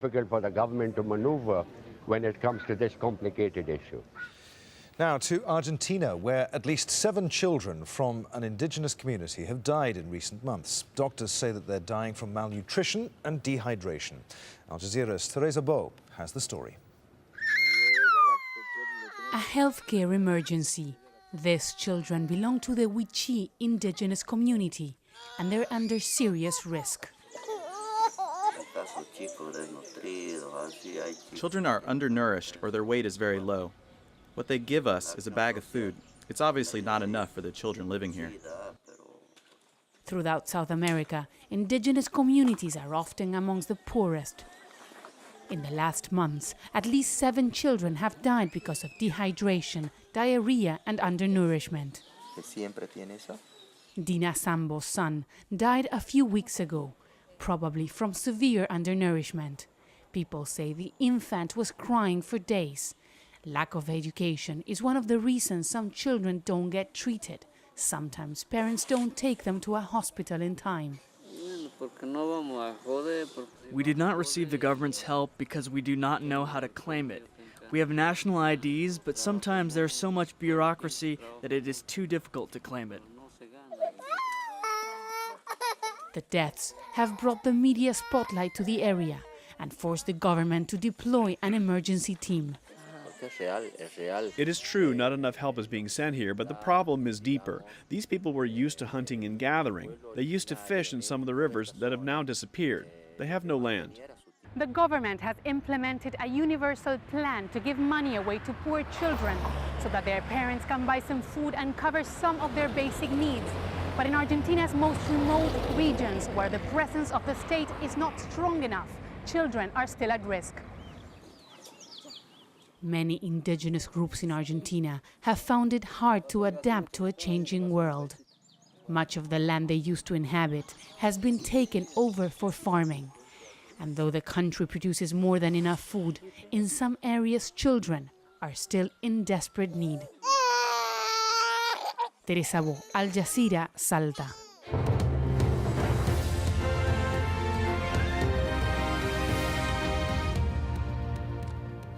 Difficult for the government to maneuver when it comes to this complicated issue. Now to Argentina, where at least 7 children from an indigenous community have died in recent months. Doctors say that they're dying from malnutrition and dehydration. AlJazeera's Teresa Bo has the story. A healthcare emergency. These children belong to the Wichi indigenous community, and they're under serious risk. Children are undernourished or their weight is very low. What they give us is a bag of food. It's obviously not enough for the children living here. Throughout South America, indigenous communities are often amongst the poorest. In the last months, at least 7 children have died because of dehydration, diarrhea and undernourishment. Dina Sambo's son died a few weeks ago, probably from severe undernourishment. People say the infant was crying for days. Lack of education is one of the reasons some children don't get treated. Sometimes parents don't take them to a hospital in time. We did not receive the government's help because we do not know how to claim it. We have national IDs, but sometimes there's so much bureaucracy that it is too difficult to claim it. The deaths have brought the media spotlight to the area and forced the government to deploy an emergency team. It is true not enough help is being sent here, but the problem is deeper. These people were used to hunting and gathering. They used to fish in some of the rivers that have now disappeared. They have no land. The government has implemented a universal plan to give money away to poor children so that their parents can buy some food and cover some of their basic needs. But in Argentina's most remote regions, where the presence of the state is not strong enough, children are still at risk. Many indigenous groups in Argentina have found it hard to adapt to a changing world. Much of the land they used to inhabit has been taken over for farming. And though the country produces more than enough food, in some areas children are still in desperate need. Teresa Bo, AlJazeera, Salta.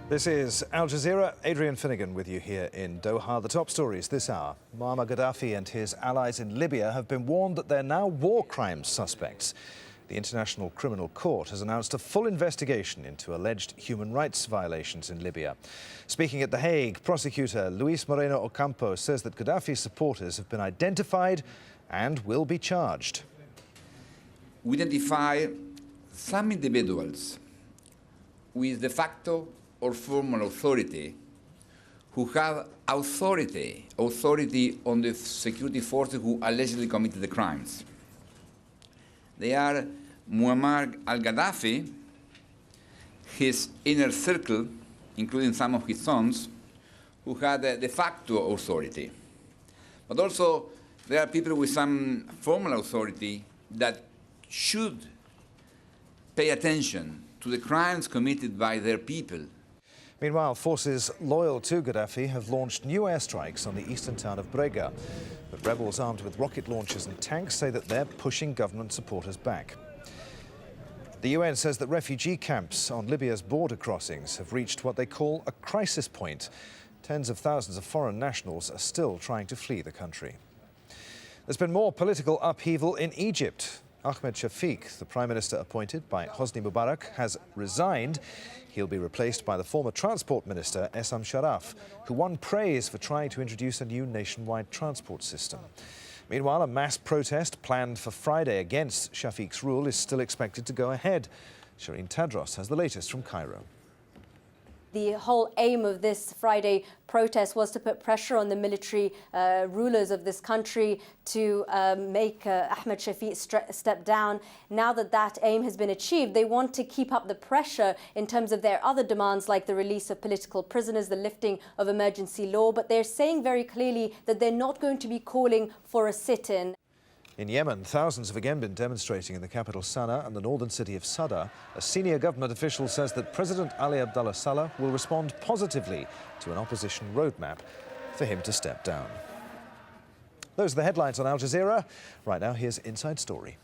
This is Al Jazeera. Adrian Finnegan with you here in Doha. The top stories this hour. Muammar Gaddafi and his allies in Libya have been warned that they're now war crimes suspects. The International Criminal Court has announced a full investigation into alleged human rights violations in Libya. Speaking at The Hague, prosecutor Luis Moreno Ocampo says that Gaddafi's supporters have been identified and will be charged. We identify some individuals with de facto or formal authority who have authority on the security forces who allegedly committed the crimes. They are Muammar al-Gaddafi, his inner circle, including some of his sons, who had de facto authority. But also, there are people with some formal authority that should pay attention to the crimes committed by their people. Meanwhile, forces loyal to Gaddafi have launched new airstrikes on the eastern town of Brega. But rebels armed with rocket launchers and tanks say that they're pushing government supporters back. The UN says that refugee camps on Libya's border crossings have reached what they call a crisis point. Tens of thousands of foreign nationals are still trying to flee the country. There's been more political upheaval in Egypt. Ahmed Shafiq, the prime minister appointed by Hosni Mubarak, has resigned. He'll be replaced by the former transport minister, Essam Sharaf, who won praise for trying to introduce a new nationwide transport system. Meanwhile, a mass protest planned for Friday against Shafiq's rule is still expected to go ahead. Shireen Tadros has the latest from Cairo. The whole aim of this Friday protest was to put pressure on the military rulers of this country to make Ahmed Shafiq step down. Now that that aim has been achieved, they want to keep up the pressure in terms of their other demands, like the release of political prisoners, the lifting of emergency law. But they're saying very clearly that they're not going to be calling for a sit-in. In Yemen, thousands have again been demonstrating in the capital Sana'a and the northern city of Sada. A senior government official says that President Ali Abdullah Saleh will respond positively to an opposition roadmap for him to step down. Those are the headlines on Al Jazeera. Right now, here's Inside Story.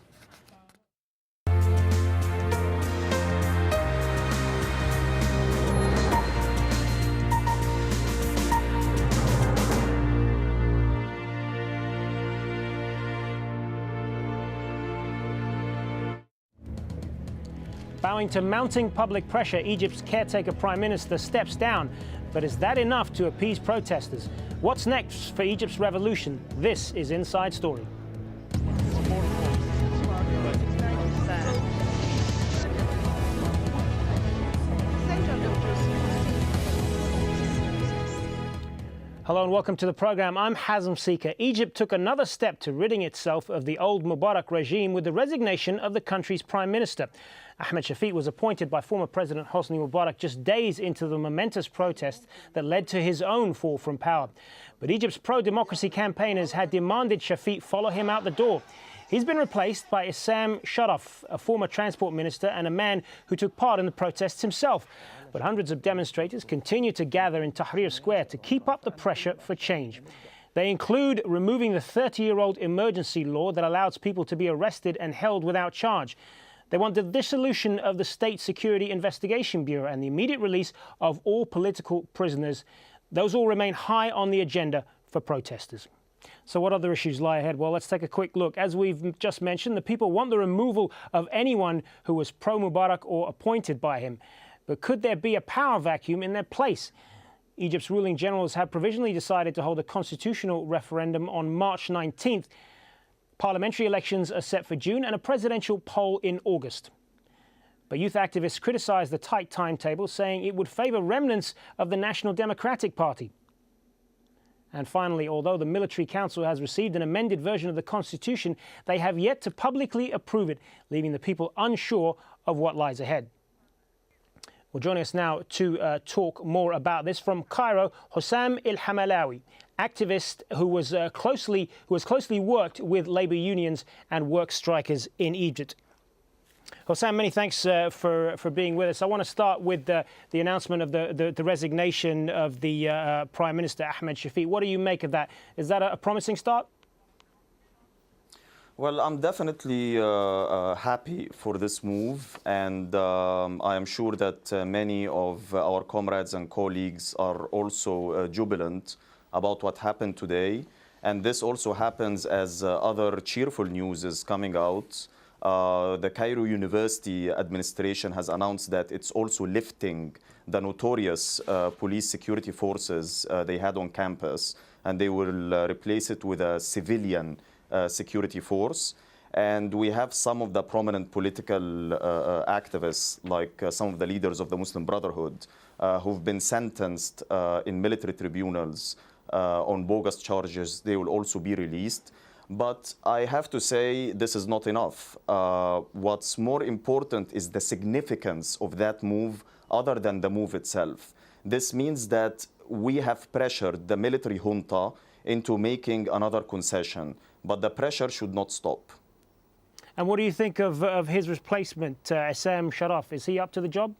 Owing to mounting public pressure, Egypt's caretaker prime minister steps down. But is that enough to appease protesters? What's next for Egypt's revolution? This is Inside Story. Hello and welcome to the program. I'm Hazem Seeker. Egypt took another step to ridding itself of the old Mubarak regime with the resignation of the country's prime minister. Ahmed Shafik was appointed by former President Hosni Mubarak just days into the momentous protest that led to his own fall from power. But Egypt's pro-democracy campaigners had demanded Shafik follow him out the door. He's been replaced by Issam Sharaf, a former transport minister and a man who took part in the protests himself. But hundreds of demonstrators continue to gather in Tahrir Square to keep up the pressure for change. They include removing the 30-year-old emergency law that allows people to be arrested and held without charge. They want the dissolution of the State Security Investigation Bureau and the immediate release of all political prisoners. Those all remain high on the agenda for protesters. So what other issues lie ahead? Well, let's take a quick look. As we've just mentioned, the people want the removal of anyone who was pro-Mubarak or appointed by him. But could there be a power vacuum in their place? Egypt's ruling generals have provisionally decided to hold a constitutional referendum on March 19th. Parliamentary elections are set for June and a presidential poll in August. But youth activists criticized the tight timetable, saying it would favor remnants of the National Democratic Party. And finally, although the Military Council has received an amended version of the Constitution, they have yet to publicly approve it, leaving the people unsure of what lies ahead. Well, joining us now to talk more about this from Cairo, Hossam El-Hamalawi, activist who has closely worked with labour unions and work strikers in Egypt. Hossam, many thanks for being with us. I want to start with the announcement of the resignation of the Prime Minister Ahmed Shafik. What do you make of that? Is that a promising start? Well, I'm definitely happy for this move, and I am sure that many of our comrades and colleagues are also jubilant about what happened today. And this also happens as other cheerful news is coming out. The Cairo University administration has announced that it's also lifting the notorious police security forces they had on campus, and they will replace it with a civilian security force. And we have some of the prominent political activists, like some of the leaders of the Muslim Brotherhood, who've been sentenced in military tribunals on bogus charges. They will also be released. But I have to say this is not enough. What's more important is the significance of that move other than the move itself. This means that we have pressured the military junta into making another concession, but the pressure should not stop. And what do you think of his replacement, Issam Sharaf? Is he up to the job?